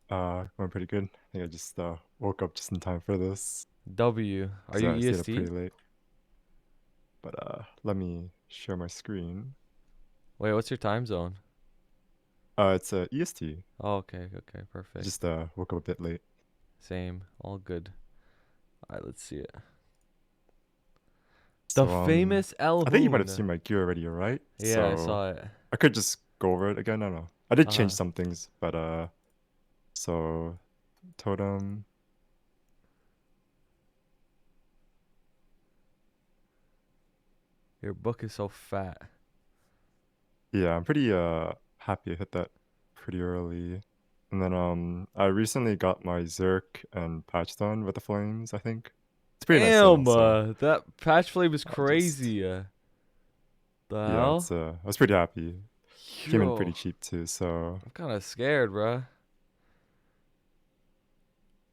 Going pretty good. I think I just woke up just in time for this W. Are because you I stayed up EST? pretty late. But let me share my screen. Wait, what's your time zone? It's EST. Oh, okay, okay, I perfect. just woke up a bit late. Same, all good. All right, let's see it. The So famous I think you might have LHune. seen my gear already, right? Yeah, I So saw it. I could just go over it again. I don't know. I did change Uh-huh. some things, but so totem. Your book is so fat. Yeah, I'm pretty happy I hit that pretty early. And then I recently got my Zerk and patch done with the flames, I think. It's a pretty nice settle, Damn, so that patch flame is I'll just crazy. The yeah, hell? it's I was pretty happy. Came in Yo, pretty cheap too, so I'm kind of scared, bruh.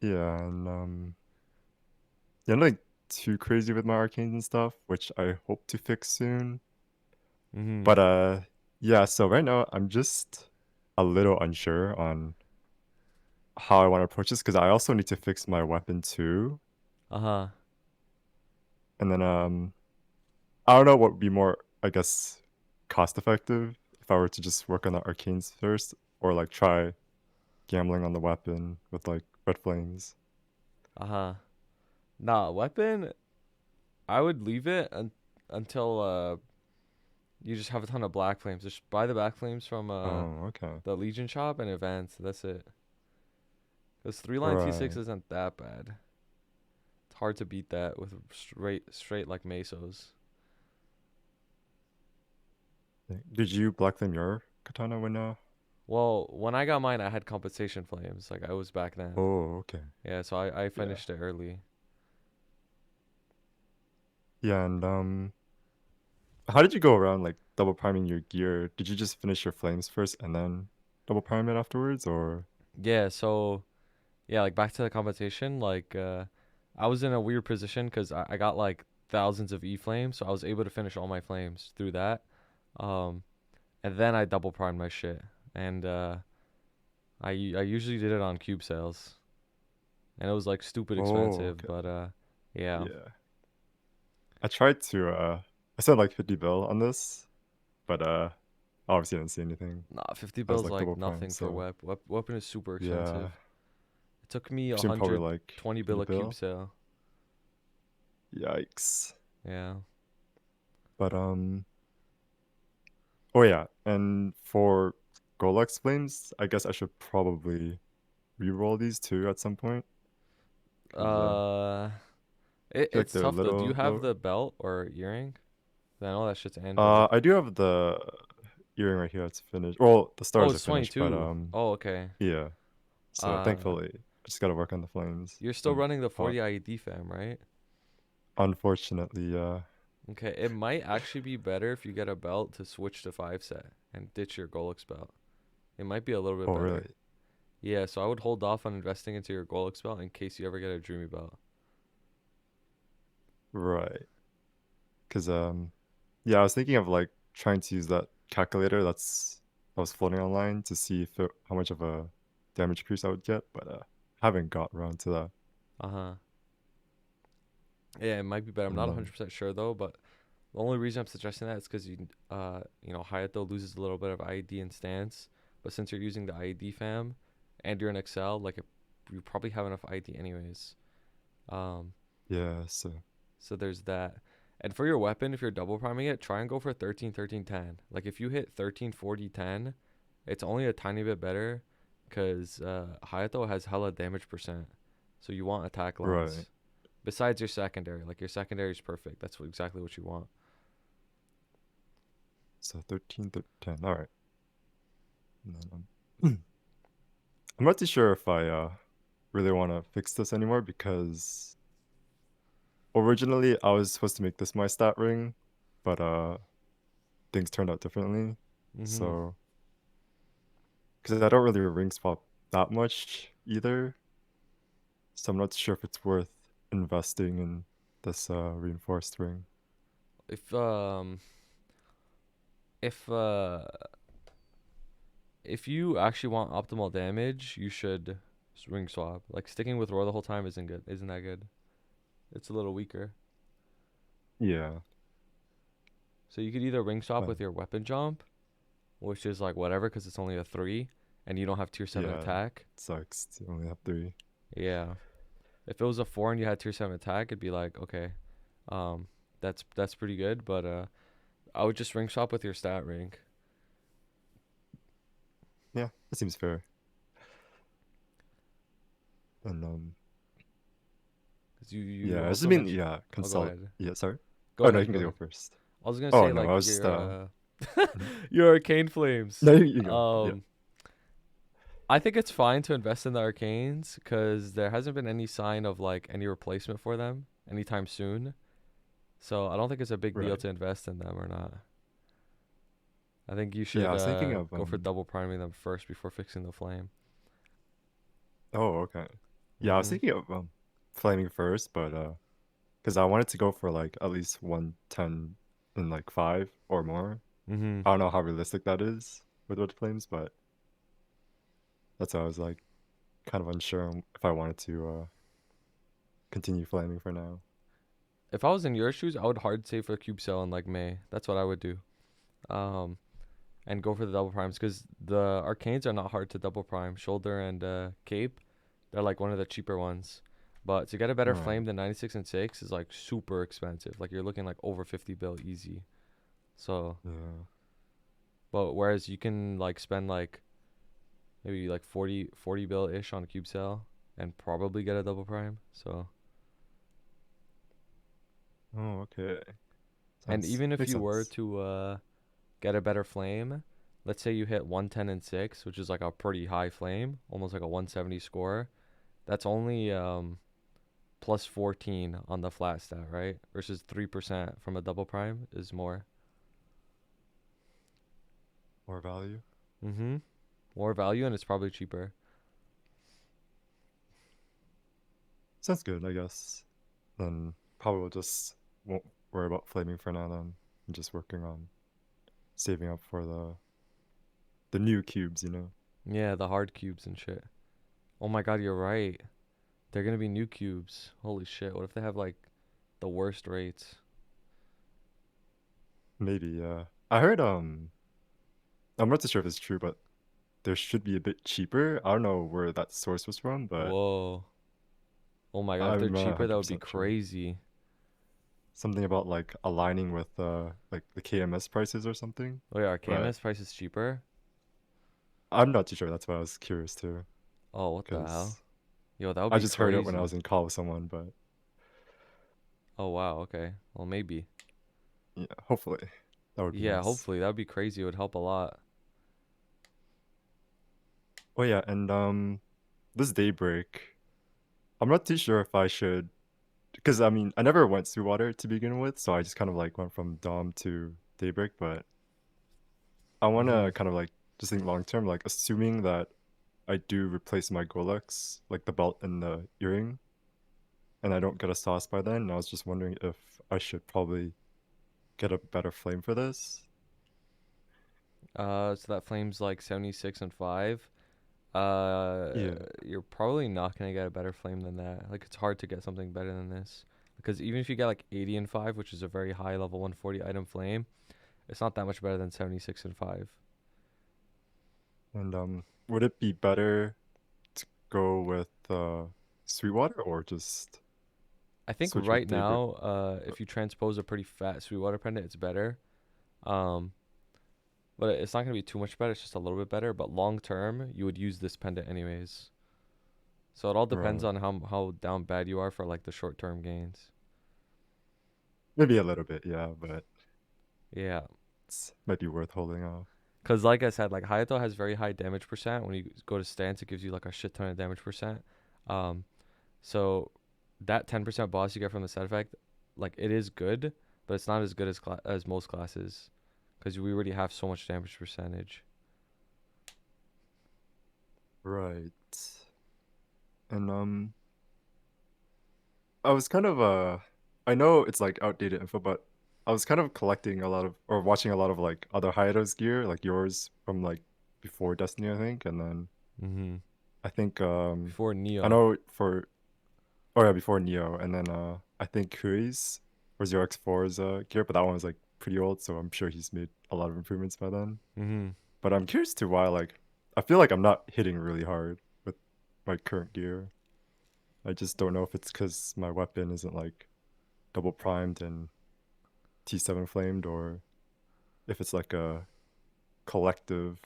yeah, and yeah, I'm not like too crazy with my arcanes and stuff, which I hope to fix soon. Mm-hmm. But yeah, so right now I'm just a little unsure on how I want to approach this because I also need to fix my weapon too. Uh-huh. And then I don't know what would be more, I guess, cost effective if I were to just work on the arcanes first or like try gambling on the weapon with like red flames. Uh-huh. Nah, weapon, I would leave it until you just have a ton of black flames. Just buy the black flames from Oh, okay. the Legion shop and advance. That's it. Because three line T6 Right. isn't that bad. It's hard to beat that with straight like mesos. Did you black flame your katana when Well, when I got mine, I had compensation flames. Like I was back then. Oh, okay. Yeah, so I Yeah. finished it early. Yeah, and how did you go around like double priming your gear? Did you just finish your flames first and then double prime it afterwards or Yeah, so yeah, like back to the compensation. Like I was in a weird position because I got like thousands of E flames, so I was able to finish all my flames through that. Um, and then I double primed my shit, and I usually did it on cube sales, and it was like stupid Oh, expensive, okay. but yeah. Yeah. I tried to I spent like 50 bill on this, but obviously I didn't see anything. Nah, 50 I was bills like like double prime, nothing for so weapon is super yeah. expensive. It took me a Presume probably hundred like 20 bill 80 a cube bill. sale. Yikes. Yeah. But oh yeah, and for Golex flames, I guess I should probably re-roll these too at some point because Uh, I feel like it's they're a tough though. Do you little have lower. the belt or earring? 'Cause I know that shit's anvil. I do have the earring right here. It's finished. Well, the Oh, stars are it's finished, but 22. Oh, okay. yeah. So Uh, thankfully, I just gotta work on the flames. you're still And running the uh, 40 IED fam, right? unfortunately, Okay, it might actually be better if you get a belt to switch to 5 set and ditch your Golux belt. It might be a little bit oh better. really? Yeah, so I would hold off on investing into your Golux belt in case you ever get a Dreamy belt. Right. Because yeah, I was thinking of like trying to use that calculator I was floating online to see how much of a damage increase I would get, but haven't got around to that. Uh huh. Yeah, it might be better. I'm not And 100% sure though, but the only reason I'm suggesting that is because Hayato loses a little bit of IED and stance, but since you're using the IED fam, and you're in Excel, you probably have enough IED anyways. Um, yeah, so so there's that. And for your weapon, if you're double priming it, try and go for 13, 13, 10. Like if you hit 13, 40, 10, it's only a tiny bit better because Hayato has hella damage percent. So you want attack right. lines. Besides your secondary, like your secondary is perfect. That's exactly what you want. So 13, 10. All right. And then, I'm not too sure if I really want to fix this anymore because originally I was supposed to make this my stat ring, but things turned out differently. Mhm. So because I don't really ring swap that much either, so I'm not sure if it's worth investing in this reinforced ring. If um if If you actually want optimal damage, you should ring swap. Like sticking with roar the whole time isn't good. Isn't that good? It's a little weaker. Yeah, So you could either ring swap but with your weapon jump, which is like whatever because it's only a 3 and you don't have tier 7 yeah, attack. sucks to only have three. Yeah. If it was a 4 and you had tier 7 attack, it'd be like, okay, um that's pretty good, but I would just ring swap with your stat rank. Yeah, that seems fair. And Cuz you yeah, I just also mean mentioned. yeah, Oh, go consult. ahead. Yeah, sorry. Go Oh no, you ahead, can go go ahead. first. I was going to Oh say no, I like was just mhm. your arcane flames. No, you go. Yeah, Um I think it's fine to invest in the arcanes cuz there hasn't been any sign of like any replacement for them anytime soon. So I don't think it's a big deal right. to invest in them or not. I think you Yeah, I should was thinking of go for double priming them first before fixing the flame. oh okay. Yeah, I was Mhm. thinking of flaming first, but because I wanted to go for like at least 110 and like five or more. Mhm. I don't know how realistic that is with flames, but that's why I was like kind of unsure if I wanted to continue flaming for now. If I was in your shoes, I would hard save for cube cell in like May. That's what I would do. Um, and go for the double primes because the arcanes are not hard to double prime. Shoulder and cape, they're like one of the cheaper ones. But to get a better Right. flame than 96 and 6 is like super expensive. Like you're looking like over 50 bill easy. So, Yeah. but whereas you can like spend like maybe like 40 bill ish on a cube cell and probably get a double prime. So, Oh, okay. and Sounds even if makes you were sense. to get a better flame, let's say you hit 110 and 6, which is like a pretty high flame, almost like a 170 score. That's only plus 14 on the flat stat, right? Versus 3% from a double prime is more. More value. Mm-hmm. More value and it's probably cheaper. Sounds good, I guess. Then probably will just won't worry about flaming for now then. I'm just working on saving up for the new cubes. Yeah, the hard cubes and shit. Oh my god, you're right. They're gonna be new cubes. Holy shit. What if they have like the worst rates? Maybe, yeah. I heard I'm not too sure if it's true, but there should be a bit cheaper. I don't know where that source was from, but Whoa. Oh my god, if they're I'm not cheaper, that would be 100% sure. crazy. Something about like aligning with like the KMS prices or something. Wait, our But KMS price is cheaper? I'm not too sure. That's why I was curious too, Oh, what the hell? because Yo, that would I be just heard it when I crazy. was in call with someone. But Oh wow, okay. Well, maybe. yeah, hopefully that would be Yeah, nice. hopefully that would be crazy. It would help a lot. Oh yeah, and this daybreak, I'm not too sure if I should, because I mean I never went Sweetwater to begin with, so I just kind of like went from Dom to daybreak. But I want to Mhm. kind of like just think long term, like assuming that I do replace my Golex, like the belt and the earring, and I don't get a sauce by then. I was just wondering if I should probably get a better flame for this. So that flame's like 76 and 5. Uh, Yeah, you're probably not gonna get a better flame than that. Like it's hard to get something better than this. Because even if you get like 80 and 5, which is a very high level 140 item flame, it's not that much better than 76 and 5. and would it be better to go with Sweetwater or just I think switch with right Daybreak? now, if you transpose a pretty fat Sweetwater pendant, it's better. Um, but it's not gonna be too much better. It's just a little bit better. But long term, you would use this pendant anyways. So it all depends Right. on how down bad you are for like the short term gains. Maybe a little bit, yeah, but Yeah, it's might be worth holding off. cause like I said, like Hayato has very high damage percent. When you go to stance, it gives you like a shit ton of damage percent. Um, so that 10% boss you get from the side effect, like it is good, but it's not as good as as most classes, cause we already have so much damage percentage. Right. And I was kind of I know it's like outdated info, but I was kind of collecting a lot of or watching a lot of like other Hayato's gear, like yours from like before Destiny, I think, and then Mm-hmm. I think Before I Neo. know for oh yeah before Neo, and then I think Kuri's or Zero X4's gear, but that one was like pretty old, so I'm sure he's made a lot of improvements by then. Mm-hmm. But I'm curious to why like I feel like I'm not hitting really hard with my current gear. I just don't know if it's because my weapon isn't like double primed and T7 flamed, or if it's like a collective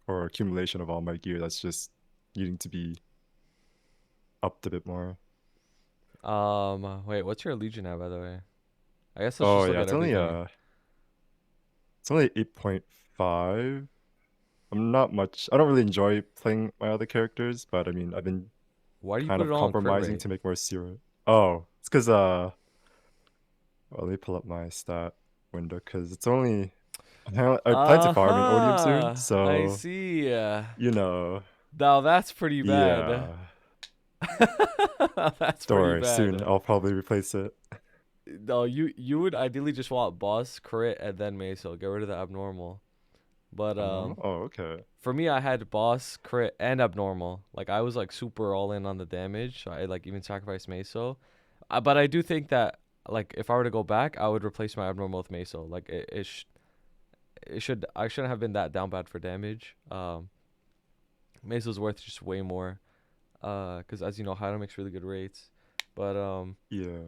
or accumulation of all my gear that's just needing to be upped a bit more. Wait, what's your Legion at, by the way? I guess let's Oh just look yeah, at everything. it's only 8.5. I'm not much. I don't really enjoy playing my other characters, but I mean, I've been Why do you kind put it of all on crit compromising rate? to make more zero. Oh, it's because well, let me pull up my stat window because it's only I plan to farm in Odium soon, I so see. you know, Now that's pretty bad. yeah. That's Don't pretty worry, soon bad. I'll probably replace it. No, you would ideally just want boss, crit, and then meso. Get rid of the abnormal. But Abnormal? Oh, okay. for me, I had boss, crit, and abnormal. Like I was like super all in on the damage. So I like even sacrificed meso. But I do think that like if I were to go back, I would replace my abnormal with meso. Like it should I shouldn't have been that down bad for damage. Meso's worth just way more. Because as you know, Hayato makes really good rates. But Yeah.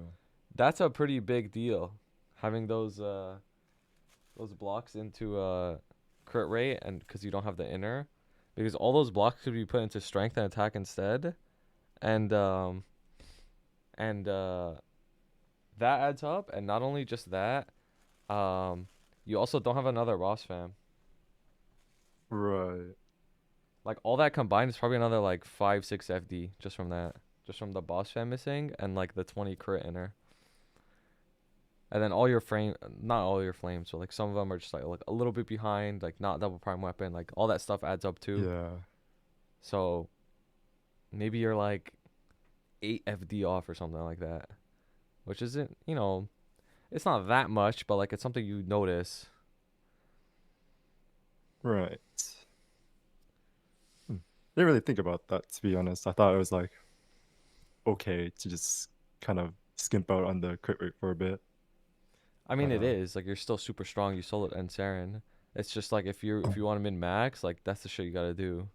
that's a pretty big deal, having those blocks into crit rate, and because you don't have the inner, because all those blocks could be put into strength and attack instead, and and that adds up. And not only just that, um, you also don't have another Ross fam. Right. Like all that combined is probably another like 5 6 FD just from that, just from the boss fam missing and like the 20 crit inner. And then all your frame, not all your flames, so like some of them are just like a little bit behind, like not double prime weapon, like all that stuff adds up too. Yeah. So maybe you're like 8 FD off or something like that, which isn't, it's not that much, but like it's something you notice. Right. Hmm. Didn't really think about that, to be honest. I thought it was like okay to just kind of skimp out on the crit rate for a bit. I mean, But it is like you're still super strong. You soloed and Saren. It's just like if you want to min max, like that's the shit you gotta do.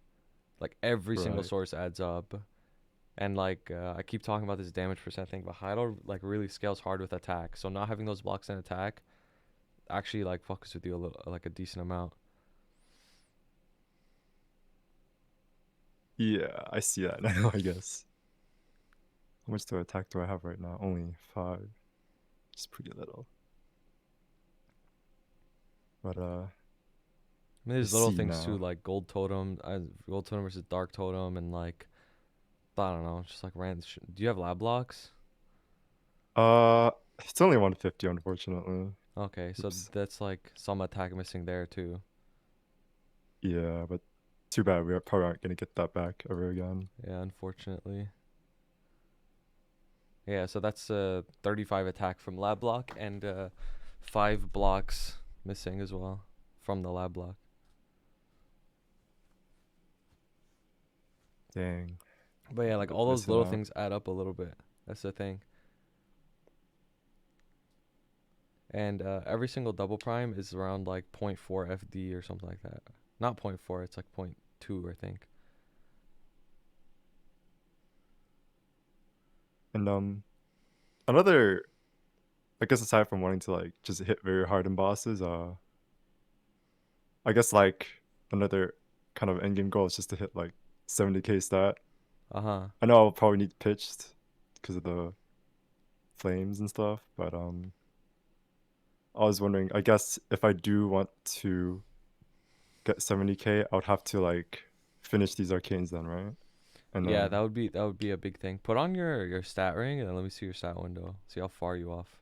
Like every single right. source adds up. And like I keep talking about this damage percent thing, but Hydo like really scales hard with attack. So not having those blocks in attack actually like fucks with you a little, like a decent amount. Yeah, I see that now, I guess. How much to attack do I have right now? Only 5. It's pretty little. But I mean, there's let's little see things too, now. like gold totem versus dark totem, and like I don't know, just like random. Do you have lab blocks? Uh it's only 150 unfortunately. Okay, so Oops. that's like some attack missing there too. Yeah, but too bad we probably aren't gonna get that back ever again. Yeah, unfortunately. Yeah, so that's 35 attack from lab block and 5 blocks missing as well from the lab block. Dang. But yeah, like all those Missing little out. things add up a little bit. That's the thing. And every single double prime is around like zero point 0.4 FD or something like that. Not zero point 0.4, it's like zero point 0.2, I think. And another, I guess aside from wanting to like just hit very hard in bosses, I guess like another kind of end game goal is just to hit like 70k stat. Uh huh. I know I'll probably need pitched because of the flames and stuff, but I was wondering, I guess if I do want to get 70k, I would have to like finish these arcanes then, right? And Yeah, then that would be a big thing. Put on your stat ring and then let me see your stat window. See how far you off.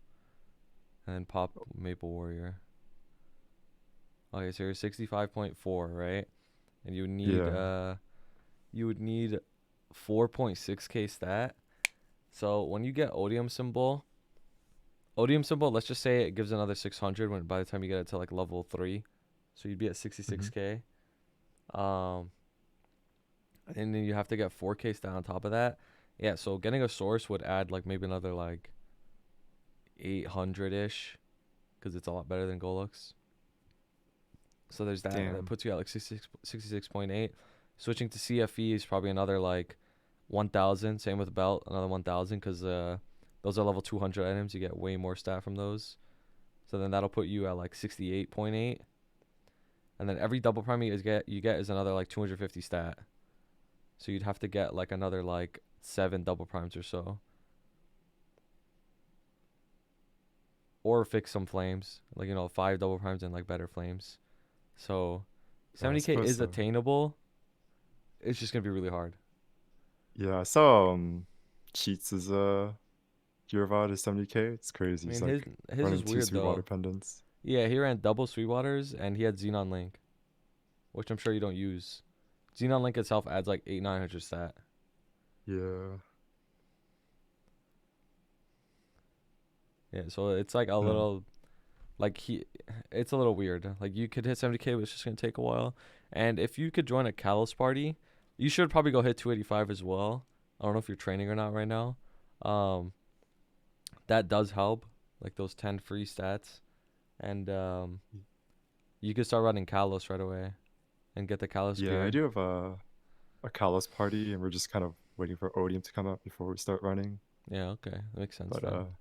And then pop Maple Warrior. Okay, so you're 65.4, right? And yeah. you would need 4.6k stat. So when you get odium symbol, let's just say it gives another 600 when by the time you get it to like level 3. So you'd be at Hmm. 66k. Um, and then you have to get 4K stat on top of that. Yeah, so getting a source would add like maybe another like 800 ish, because it's a lot better than Golux. So there's that. That Damn. puts you at like 66.8. Switching to CFE is probably another like 1,000. Same with belt, another 1,000, because those are level 200 items. You get way more stat from those. So then that'll put you at like 68.8. And then every double prime you get is another like 250 stat. So you'd have to get like another like 7 double primes or so, or fix some flames, like 5 double primes and like better flames. So Yeah, I 70k suppose is so. attainable. It's just gonna be really hard. Yeah, I saw Cheats is Giravod is 70k. It's crazy. I He's mean, his like his running is two weird Sweetwater though. pendants. Yeah, he ran double Sweetwaters and he had Xenon Link, which I'm sure you don't use. Xenon Link itself adds like 800-900 stat. Yeah. Yeah, so it's like a And then little like it's a little weird. Like you could hit 70k, but it's just gonna take a while. And if you could join a Kalos party, you should probably go hit 285 as well. I don't know if you're training or not right now. Um, that does help, like those 10 free stats, and you could start running Kalos right away and get the Kalos yeah, I gear. do have a Kalos party, and we're just kind of waiting for Odium to come up before we start running. Yeah, okay, that makes sense But then.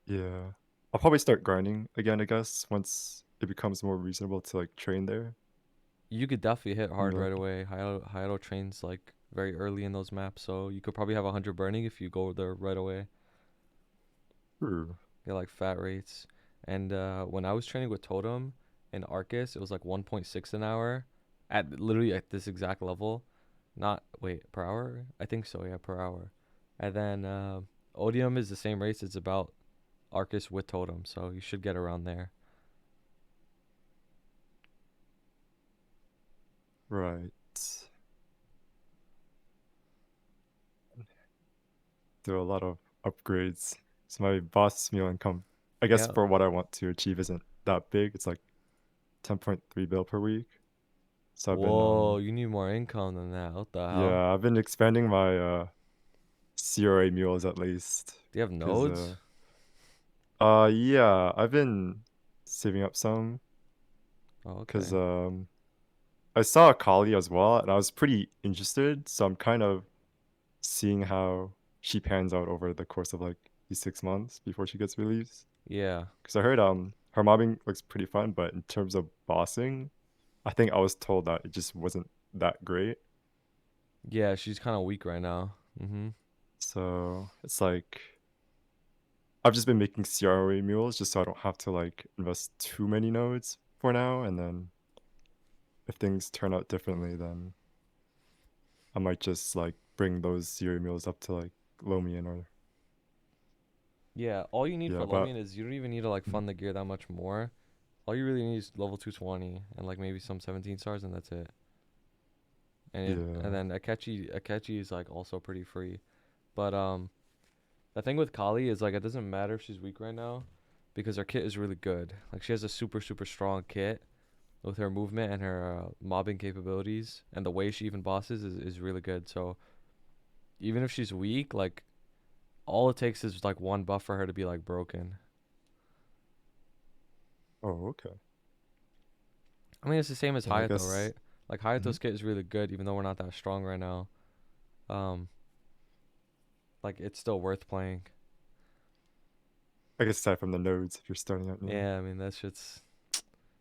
yeah, I'll probably start grinding again, I guess, once it becomes more reasonable to like train there. You could definitely hit Maybe hard right like, away. Hayato trains like very early in those maps, so you could probably have 100 burning if you go there right away. ooh, Get like fat rates. And when I was training with Totem in Arcus, it was like 1.6 an hour at literally at this exact level. Not wait, per hour? I think so, yeah, per hour. And then Odium is the same race. It's about Arcus with Totem, so you should get around there. right. Do a lot of upgrades. So my boss meal income, I guess Yeah. for what I want to achieve isn't that big. It's like 10.3 bill per week. So I've been Whoa, you need more income than that. What the hell? yeah, I've been expanding my CRA mules at least. Do you have Cause nodes? yeah, I've been saving up some Oh, because okay. I saw a Kali as well and I was pretty interested. So I'm kind of seeing how she pans out over the course of like these 6 months before she gets released. Yeah. Because I heard her mobbing looks pretty fun, but in terms of bossing, I think I was told that it just wasn't that great. Yeah, she's kind of weak right now. So it's like I've just been making CRA mules just so I don't have to like invest too many nodes for now. And then if things turn out differently, then I might just like bring those CRA mules up to like Lomian or Yeah, all you need for yeah, but Lomian is you don't even need to like mm, fund the gear that much more. All you really need is level 220 and like maybe some 17 stars, and that's it. And yeah. then Akechi is like also pretty free. But the thing with Kali is like it doesn't matter if she's weak right now, because her kit is really good. Like she has a super strong kit with her movement and her mobbing capabilities, and the way she even bosses is really good. So even if she's weak, like all it takes is like one buff for her to be like broken. Oh, okay. I mean, it's the same as Then I Hayato, guess right? Like mhm. Hayato's kit is really good, even though we're not that strong right now. Um, like it's still worth playing. I guess aside from the nodes, if you're starting out new, Yeah, I mean that shit's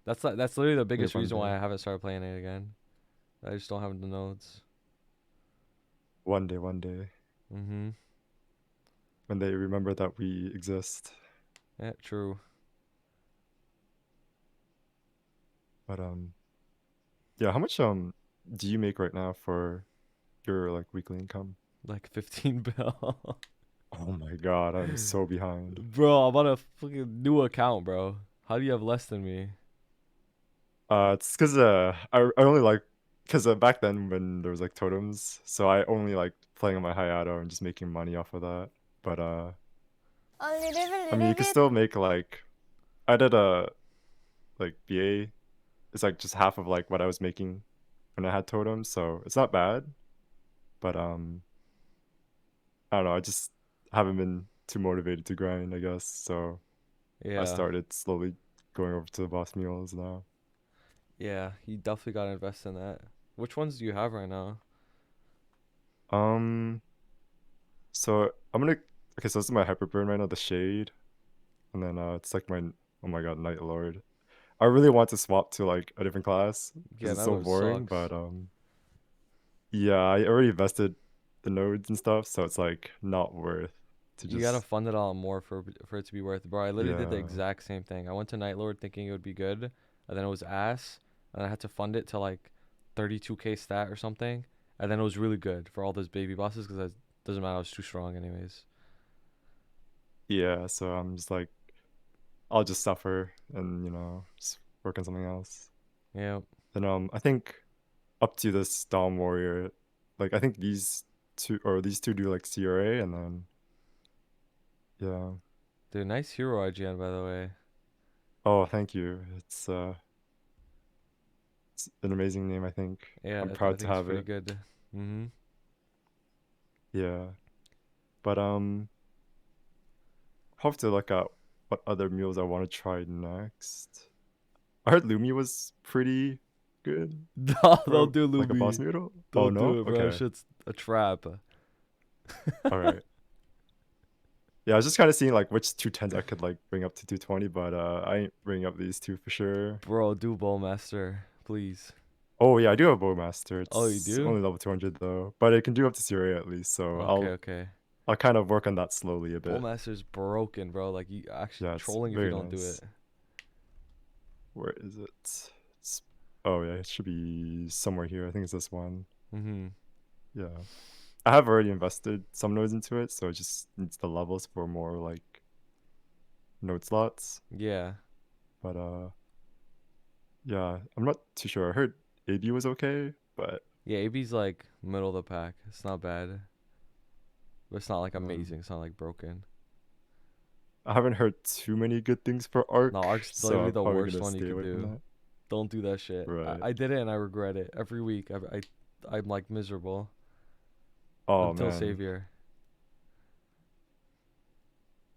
that's literally the maybe biggest one reason why day, I haven't started playing it again. I just don't have the nodes. one day, Mhm. when they remember that we exist. Yeah, true. But yeah, how much do you make right now for your like weekly income? Like 15 bill. Oh my god, I'm so behind. Bro, I'm on a fucking new account, bro. How do you have less than me? It's because I only like because back then when there was like totems, so I only like playing on my Hayato and just making money off of that. But I mean, you can still make like I did a like BA it's like just half of like what I was making when I had totems, so it's not bad. But I don't know. I just haven't been too motivated to grind, I guess. So I Yeah. started slowly going over to the boss mules now. Yeah, you definitely gotta invest in that. Which ones do you have right now? Um, so I'm gonna okay. So this is my hyperburn right now, the shade, and then it's like my oh my god, Night Lord. I really want to swap to like a different class because Yeah, it's so Nightlord boring, sucks. but yeah, I already invested the nodes and stuff, so it's like not worth to You gotta just fund it all more for it to be worth it, bro. I literally did the yeah. exact same thing. I went to Nightlord thinking it would be good, and then it was ass, and I had to fund it to like 32k stat or something, and then it was really good for all those baby bosses because it doesn't matter. I was too strong anyways. Yeah, so I'm just like I'll just suffer and just work on something else. Yeah, Then I think up to this Dom Warrior, like I think these two do like CRA and then yeah. dude, nice hero IGN by the way. Oh, thank you. It's an amazing name, I think. Yeah, I'm I proud to think it's have pretty it. good. Mhm. Yeah. But I'll have to look at what other mules I want to try next. I heard Lumi was pretty good No, for don't do like a boss Luby. noodle. Oh Don't no? do it, bro. That Okay. shit's a trap. All right. Yeah, I was just kind of seeing like which 210s I could like bring up to 220, but I ain't bringing up these two for sure. Bro, do Bowmaster, please. Oh yeah, I do have Bowmaster. Oh, you It's do? only level 200 though, but it can do up to Syria at least. So Okay, I'll okay. I'll kind of work on that slowly a bit. Bowmaster's broken, bro. Like you actually Yeah, it's trolling if you very don't do it. nice. Where is it? It's, oh yeah, it should be somewhere here. I think it's this one. Mhm. Yeah, I have already invested some nodes into it, so it just needs the levels for more like node slots. Yeah. But yeah, I'm not too sure. I heard AB was okay, but Yeah, AB's like middle of the pack. It's not bad, but it's not like um, amazing. It's not like broken. I haven't heard too many good things for No, Arc, Ark's so literally I'm the probably worst gonna one you stay could away from do. that. Don't do that shit. Right. I did it and I regret it every week. I'm like miserable Oh until man, Savior.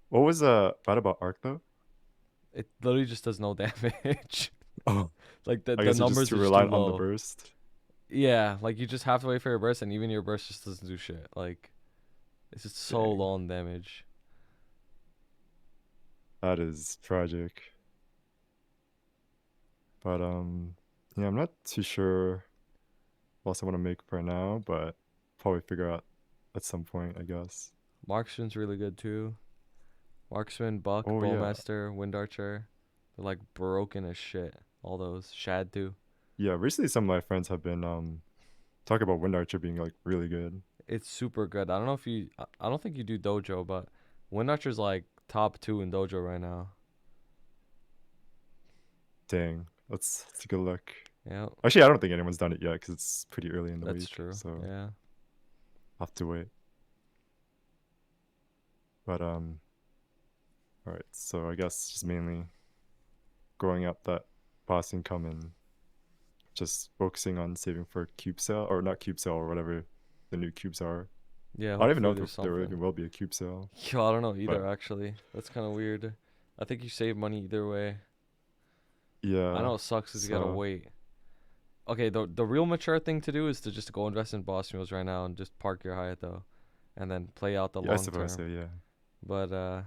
what was bad about Arc though? It literally just does no damage. Oh, Like I the guess you're just numbers too are just too reliant on the low. burst. Yeah, like you just have to wait for your burst, and even your burst just doesn't do shit. Like it's just so Dang, low on damage. that is tragic. But yeah, I'm not too sure what else I want to make for now, but probably figure out at some point, I guess. Marksman's really good too. Marksman, Buck, Oh yeah, Bowmaster, Wind Archer. They're like broken as shit. All those. Shad too. yeah. Recently, some of my friends have been talking about Wind Archer being like really good. It's super good. I don't know if you. I don't think you do Dojo, but Wind Archer's like top two in Dojo right now. Dang, let's take a look. Yeah, Actually, I don't think anyone's done it yet because it's pretty early in the that's week, true. so Yeah. I'll have to wait. But all right. So I guess just mainly growing up that boss income and just focusing on saving for cube sale or not cube sale or whatever the new cubes are. Yeah. I don't even know Hopefully if there's there something. even will be a cube sale, Yo, I don't know either. but Actually, that's kind of weird. I think you save money either way. I yeah. know it sucks because you gotta So wait. Okay, the real mature thing to do is to just go invest in boss mules right now and just park your Hayato, and then play out the yeah, I long suppose so. term. Yeah, But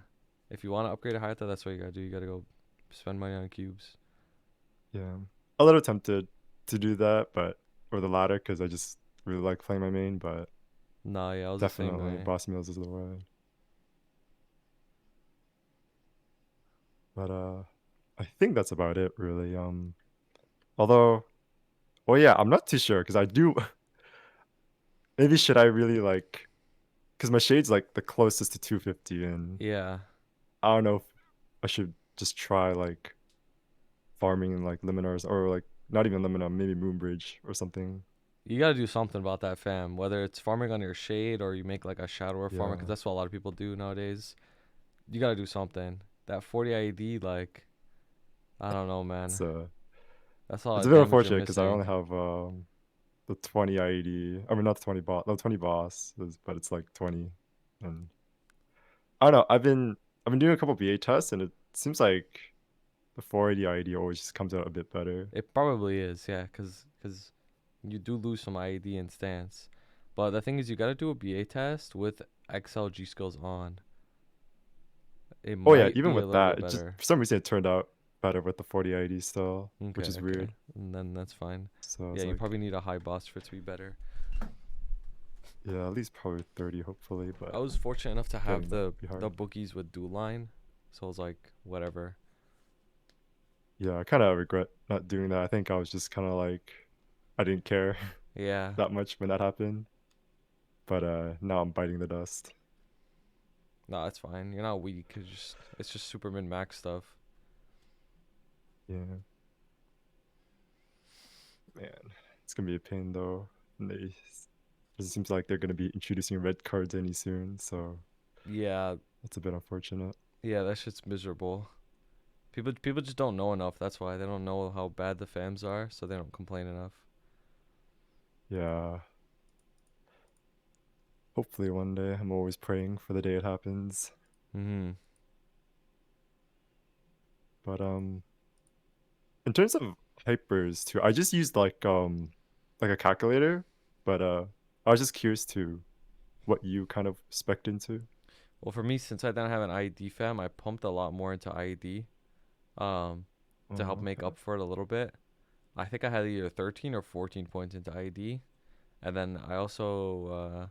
if you want to upgrade a Hayato, that's what you gotta do. You gotta go spend money on cubes. yeah. A little tempted to do that, but or the latter because I just really like playing my main, but Nah, yeah, I was the same definitely way. boss meals is the way. But I think that's about it really. Although, well, yeah, I'm not too sure because I do. Maybe should I really like? Because my shade's like the closest to 250, and Yeah, I don't know if I should just try like farming in like Luminars or like not even Luminar, maybe Moonbridge or something. you gotta do something about that, fam. Whether it's farming on your shade or you make like a shadow or farmer, because Yeah, that's what a lot of people do nowadays. You gotta do something. That 40 IED, like, I don't know, it's man. That's a lot It's a of bit damage you're unfortunate because I missing. only have the 20 IED. I mean, not the 20 boss, no 20 boss, but it's like 20. And I don't know. I've been doing a couple BA tests, and it seems like the 480 IED always just comes out a bit better. It probably is, yeah, cause you do lose some IED in stance. But the thing is, you gotta do a BA test with XLG skills on. It Oh yeah, might even be a with little that, bit it just better. for some reason it turned out better with the 40 IED still, which Okay, is okay, weird. and then that's fine. So I Yeah, was you like, probably need a high boss for it to be better. yeah, at least probably 30 hopefully, I but was fortunate enough to have getting there the would be the hard. bookies with dual line, so I was like, whatever. Yeah, I kind of regret not doing that. I think I was just kind of like, I didn't care Yeah, that much when that happened, but now I'm biting the dust. no, that's fine. You're not weak. It's just super min max stuff. Yeah, man, it's gonna be a pain though. And it seems like they're gonna be introducing red cards any soon, so Yeah, that's a bit unfortunate. yeah, that shit's miserable. People just don't know enough. That's why they don't know how bad the FAMs are, so they don't complain enough. Yeah, hopefully one day. I'm always praying for the day it happens. Mhm. But in terms of hypers too, I just used like a calculator, but I was just curious to what you kind of spec'd into. Well, for me, since I didn't have an IED fam, I pumped a lot more into IED, um, to help Oh, make okay. up for it a little bit. I think I had either 13 or 14 points into IED, and then I also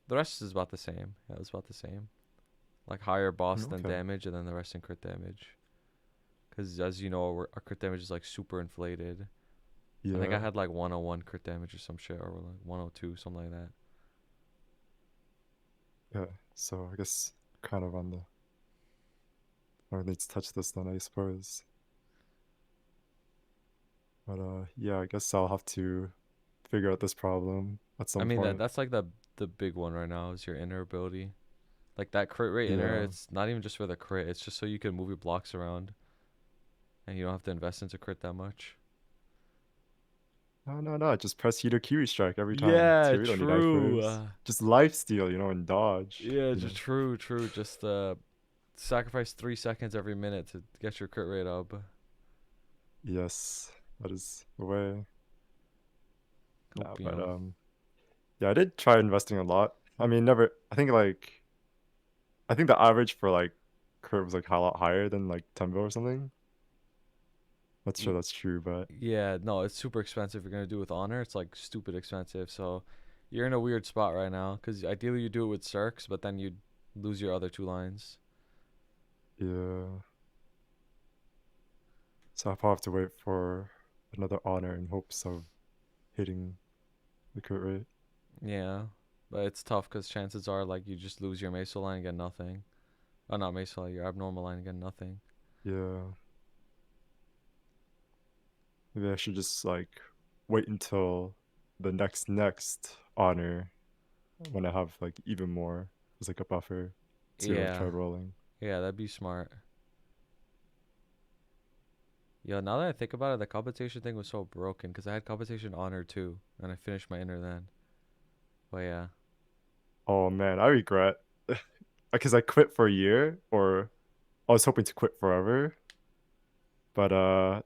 the rest is about the same. Yeah, it was about the same. Like higher boss than Okay. damage, and then the rest in crit damage. Because as you know, our crit damage is like super inflated. I think I Yeah. had like 101 crit damage or some shit, or like 102, something like that. Yeah. So I guess kind of on the I need to touch this then, I suppose. But yeah, I guess I'll have to figure out this problem at I some mean point. that's like the big one right now is your inner ability. Like that crit rate inner, Yeah. it's not even just for the crit. It's just so you can move your blocks around, and you don't have to invest into crit that much. No, no, no. Just press heater Kiwi strike every time. Yeah, So you don't need true. hypers. Just life steal, and dodge. Yeah, just true, true. Just sacrifice 3 seconds every minute to get your crit rate up. Yes, that is the way. Nah, but Copium. yeah, I did try investing a lot. I mean, never. I think the average for like curve was like a lot higher than like Tembo or something. Not sure Y- that's true, but yeah, no, it's super expensive. If you're gonna do it with honor, it's like stupid expensive. So you're in a weird spot right now because ideally you do it with Cirques, but then you'd lose your other two lines. yeah. So I'll probably have to wait for another honor in hopes of hitting the crit rate. Yeah, but it's tough because chances are like you just lose your Meso line and get nothing. Oh, not Meso line, your abnormal line and get nothing. Yeah. Maybe I should just like wait until the next honor when I have like even more as like a buffer to Yeah, try rolling. yeah, that'd be smart. Yeah, now that I think about it, the compensation thing was so broken because I had compensation honor too, and I finished my inner then. But yeah, Oh man, I regret because I quit for a year, or I was hoping to quit forever. But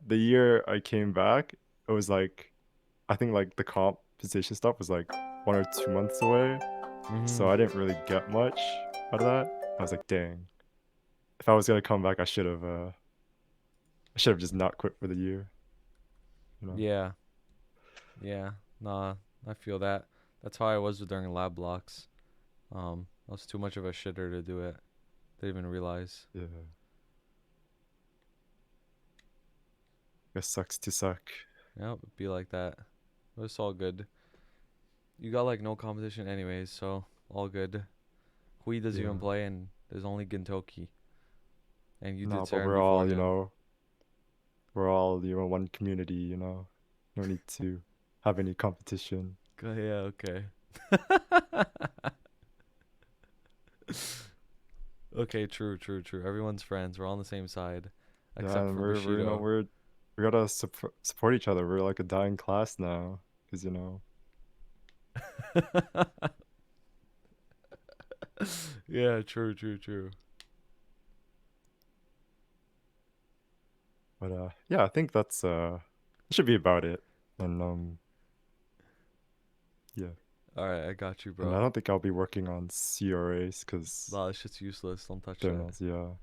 the year I came back, it was like I think like the compensation stuff was like 1 or 2 months away. So mhm, I didn't really get much out of that. I was like, dang. If I was gonna come back, I should have just not quit for the year, you know? yeah, yeah, nah, I feel that. That's how I was during lab blocks. I was too much of a shitter to do it. Didn't even realize. Yeah. Guess sucks to suck. Yep, it'd be like that. But it's all good. You got like no competition anyways, so all good. Hui doesn't even Yeah. play, and there's only Gintoki, and you did No, but Saren before him. we're all, one community, No need to have any competition. Yeah, okay. Okay, true, true, true. Everyone's friends. We're all on the same side, Yeah, except and for we're Bushido. we gotta support each other. We're like a dying class now, because you know. Yeah, true, true, true. But yeah, I think that's that should be about it. And yeah, All right, I got you, and I bro. don't think I'll be working on CRAs because Nah, this shit's useless. Don't touch they're that. not. Yeah.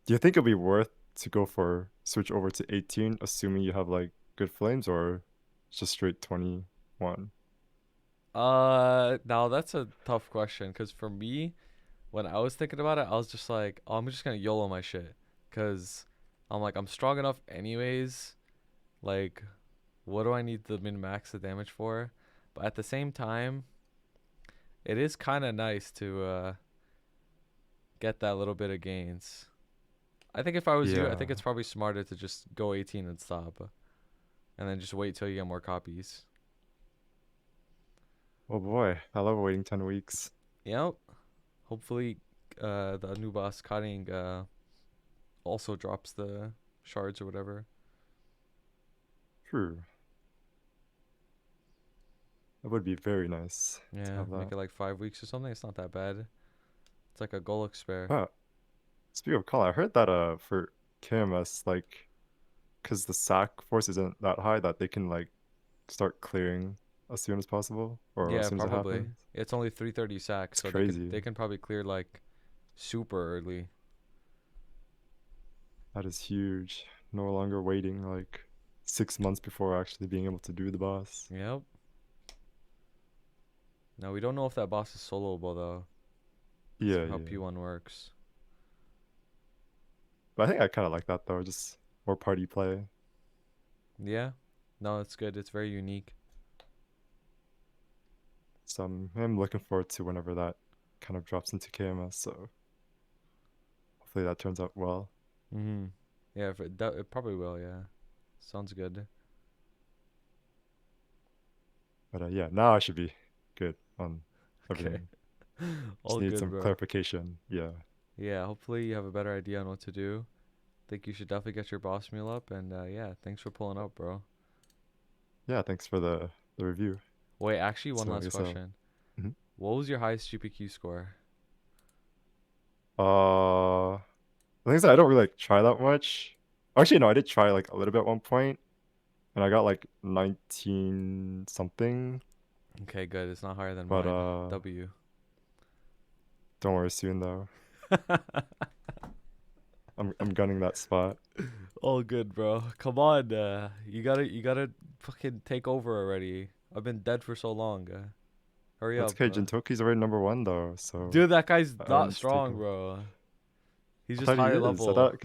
Do you think it'll be worth to go for switch over to 18, assuming you have like good flames, or just straight 21? Now that's a tough question because for me, when I was thinking about it, I was just like, oh, I'm just gonna YOLO my shit, cause I'm like, I'm strong enough anyways. Like, what do I need to min max the damage for? But at the same time, it is kind of nice to get that little bit of gains. I think if I was you, I Yeah. think it's probably smarter to just go 18 and stop, and then just wait till you get more copies. Oh boy, I love waiting 10 weeks. Yep. Hopefully, the new boss cutting also drops the shards or whatever. True. That would be very nice to Yeah, have make that. it like 5 weeks or something. It's not that bad. It's like a Golux spare. But speaking of call, I heard that for KMS, like, because the sack force isn't that high, that they can like start clearing as soon as possible or as Yeah, soon as it probably. happens. It's only 330 sacks, It's so crazy. they can probably clear like super early. That is huge. No longer waiting like 6 months before actually being able to do the boss. Yep. Now we don't know if that boss is soloable though. That's Yeah, how yeah. P1 works. But I think I kind of like that though, just more party play. Yeah. No, it's good. It's very unique. So I'm looking forward to whenever that kind of drops into KMS. So hopefully that turns out well. Mhm. Yeah, if it probably will. Yeah. Sounds good. But yeah, now I should be good on Okay. everything. Just All need good, some bro. clarification. Yeah. Yeah. Hopefully you have a better idea on what to do. Think you should definitely get your boss meal up, and yeah, thanks for pulling up, bro. Yeah, thanks for the review. Wait, actually, one So I last guess question. mhm. What was your highest GPQ score? The thing is I don't really like try that much. Actually, no, I did try like a little bit at one point, and I got like 19 something. Okay, good. It's not higher than But mine. W. don't worry soon though. I'm gunning that spot. All good, bro. Come on, you gotta fucking take over already. I've been dead for so long. Hurry That's up, okay. Jintoki's already number one though, so dude. That guy's I don't not need to take strong, over. bro. He's I just thought he higher is. I level, thought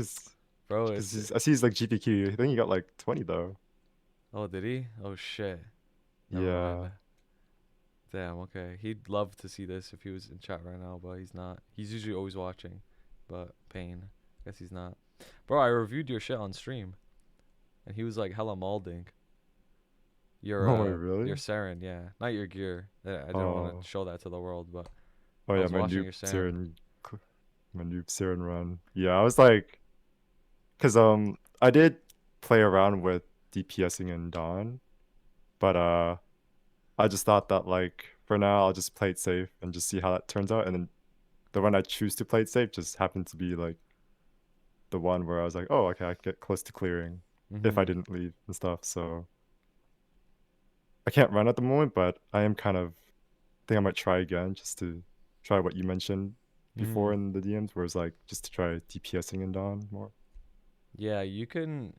bro. because I see he's like GPQ. I think he got like 20 though. Oh, did he? Oh shit. Never mind. Yeah. Damn. Okay. He'd love to see this if he was in chat right now, but he's not. He's usually always watching, but pain. Guess he's not. Bro, I reviewed your shit on stream, and he was like hella malding. Oh wait, Your really? Saren, yeah, not your gear. I didn't want Oh. to show that to the world, but Oh I yeah, was watching your Saren. My noob Siren run. Yeah, I was like, cause I did play around with DPSing in Dawn, but I just thought that like for now I'll just play it safe and just see how that turns out, and then the one I choose to play it safe just happened to be like the one where I was like, oh okay, I get close to clearing if I Mhm. didn't leave and stuff. So I can't run at the moment, but I am kind of think I might try again just to try what you mentioned before Mhm. in the DMs, where it's like just to try DPSing in Dawn more. Yeah, you could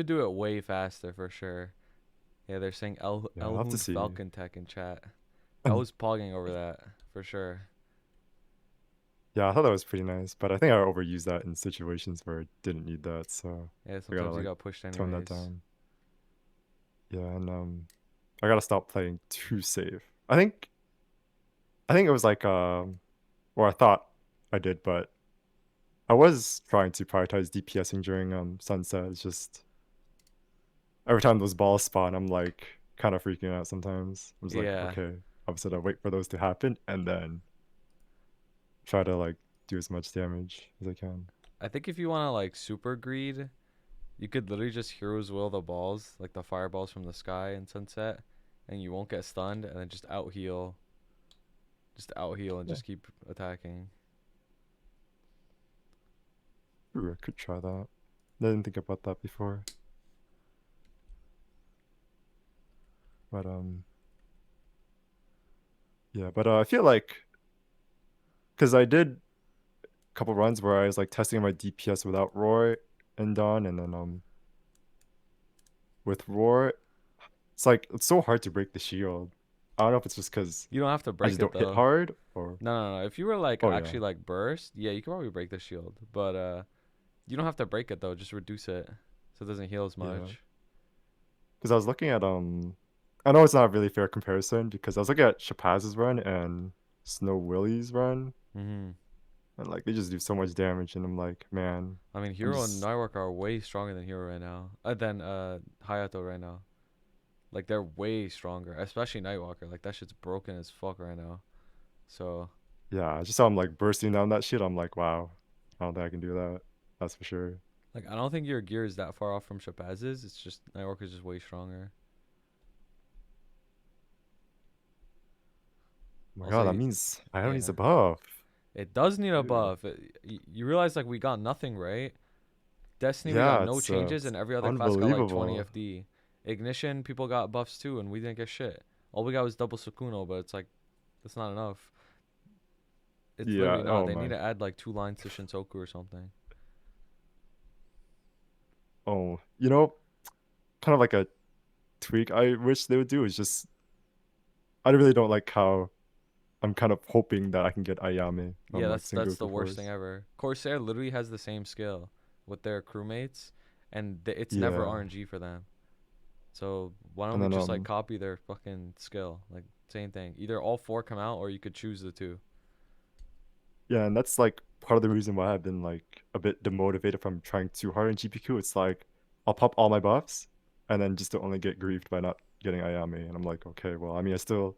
do it way faster for sure. Yeah, they're saying Yeah, I'll have to LHune see. Falcon Tech in chat. I was pogging over that for sure. Yeah, I thought that was pretty nice, but I think I overused that in situations where I didn't need that, so Yeah, I gotta sometimes you like got pushed tone that anyways. down. Yeah, and I gotta stop playing too safe. I think it was like or I thought I did, but I was trying to prioritize DPSing during sunset. It's just every time those balls spawn, I'm like kind of freaking out sometimes. I was like, Yeah, okay, obviously I wait for those to happen and then try to like do as much damage as I can. I think if you want to like super greed, You could literally just hero's will the balls, like the fireballs from the sky in Sunset, and you won't get stunned, and then just out heal and Yeah, just keep attacking. true, I could try that. I didn't think about that before. But yeah, but I feel like because I did a couple runs where I was like testing my DPS without Roar and Dawn, and then with Roar, it's like it's so hard to break the shield. I don't know if it's just because You don't have to I break just it don't hit though. hard or No. If you were like oh yeah, actually like burst, yeah, you could probably break the shield. But you don't have to break it though. Just reduce it so it doesn't heal as yeah. much. Because I was looking at I know it's not a really fair comparison because I was looking at Chapaz's run and Snow Willie's run, Mhm. and like they just do so much damage, and I'm like, man, I mean, I'm Hero and just Nightwork are way stronger than Hero right now. Than Hayato right now. Like they're way stronger, especially Nightwalker. Like that shit's broken as fuck right now. So yeah, I just saw him like bursting down that shit. I'm like, wow, I don't think I can do that. That's for sure. like I don't think your gear is that far off from Shapaz's. It's just Nightwalker's just way stronger. Oh my god, Also, that means I don't need yeah, a buff. it does need a Dude. buff. You realize like we got nothing, right? Destiny we got Yeah, no changes, it's and every other class got like 20 unbelievable. FD. Ignition people got buffs too, and we didn't get shit. All we got was double Sukuno, but it's like that's not enough. It's Yeah, literally not. oh They need my. to add like 2 lines to Shinsoku or something. Oh, kind of like a tweak I wish they would do is just I really don't like how I'm kind of hoping that I can get Ayame Yeah, from like that's the Sengoku worst thing Force. ever. Corsair literally has the same skill with their crewmates, and it's never Yeah. RNG for them. So why don't And we then just like copy their fucking skill? Like same thing. Either all four come out, or you could choose the two. yeah, and that's like part of the reason why I've been like a bit demotivated from trying too hard in GPQ. It's like I'll pop all my buffs and then just to only get griefed by not getting Ayame. And I'm like, okay, well, I mean, I still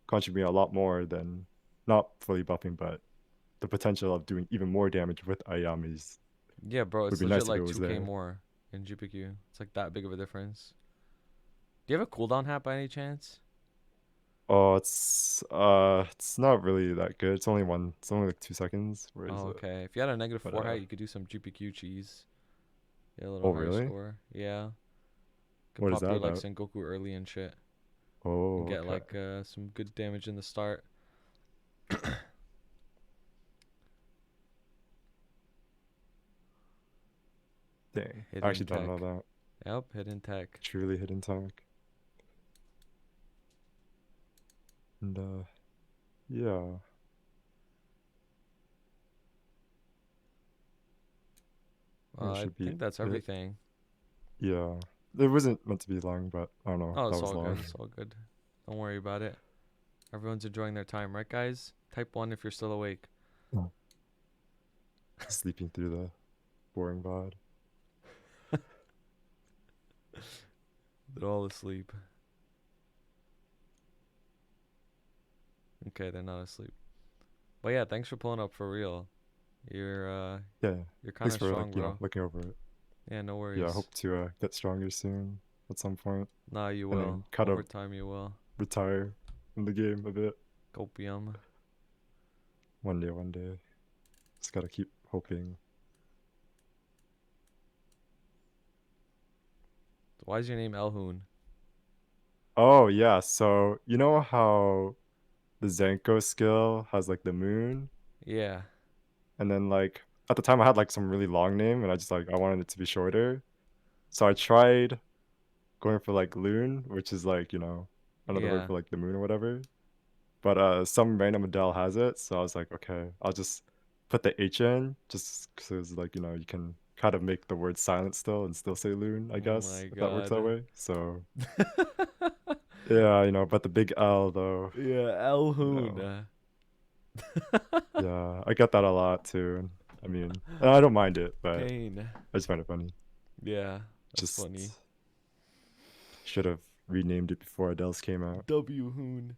contribute a lot more than not fully buffing, but the potential of doing even more damage with Ayames Yeah, bro, would it's be legit nice if it like was 2k there. more in GPQ. It's like that big of a difference. Do you have a cooldown hat by any chance? Oh, it's not really that good. It's only like 2 seconds. Where is Oh, it? okay. If you had a negative But 4 hat, you could do some GPQ cheese. Get a little oh higher really? score. Yeah. Could What is pop that your like about? Sengoku early and shit. And Oh, get okay. like some good damage in the start. Dang. I Hidden actually don't know tech. that. Yep, hidden tech. Truly hidden tech. And yeah, that I should be think that's it. everything. Yeah. It wasn't meant to be long, but I don't know. Oh, That it's was all good. long. It's all good. Don't worry about it. Everyone's enjoying their time, right, guys? Type 1 if you're still awake. Oh. Sleeping through the boring VOD. They're all asleep. Okay, they're not asleep. But yeah, thanks for pulling up for real. You're uh Yeah. you're kind Thanks of for strong, like, bro. looking over it. Yeah, no Yeah, I worries. hope to get stronger soon at some point Nah, you and will. then kind Over of time, you will. retire from the game a bit. Copium. One day. Just gotta keep hoping. Why is your name LHune? Oh yeah, so you know how the Zenko skill has like the moon? Yeah, And then like at the time I had like some really long name and I just like I wanted it to be shorter. So I tried going for like Loon, which is like, another word yeah. for like the moon or whatever. But some random Adele has it, so I was like, okay, I'll just put the H in just because like, you can kind of make the word silent still and still say Loon, I Oh guess, my if that works that god. way. So yeah, but the big L though, Yeah, you know. LHune. Yeah, I get that a lot too. I mean, I don't mind it, but Pain. I just find it funny. Yeah, that's funny. Just should have renamed it before Adele's came out. W Hoon.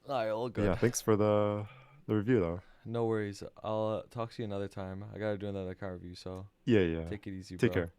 Alright, all Yeah, good. thanks for the review though. No worries. I'll talk to you another time. I gotta do another car review, so Yeah, yeah. take it easy, Take bro. care.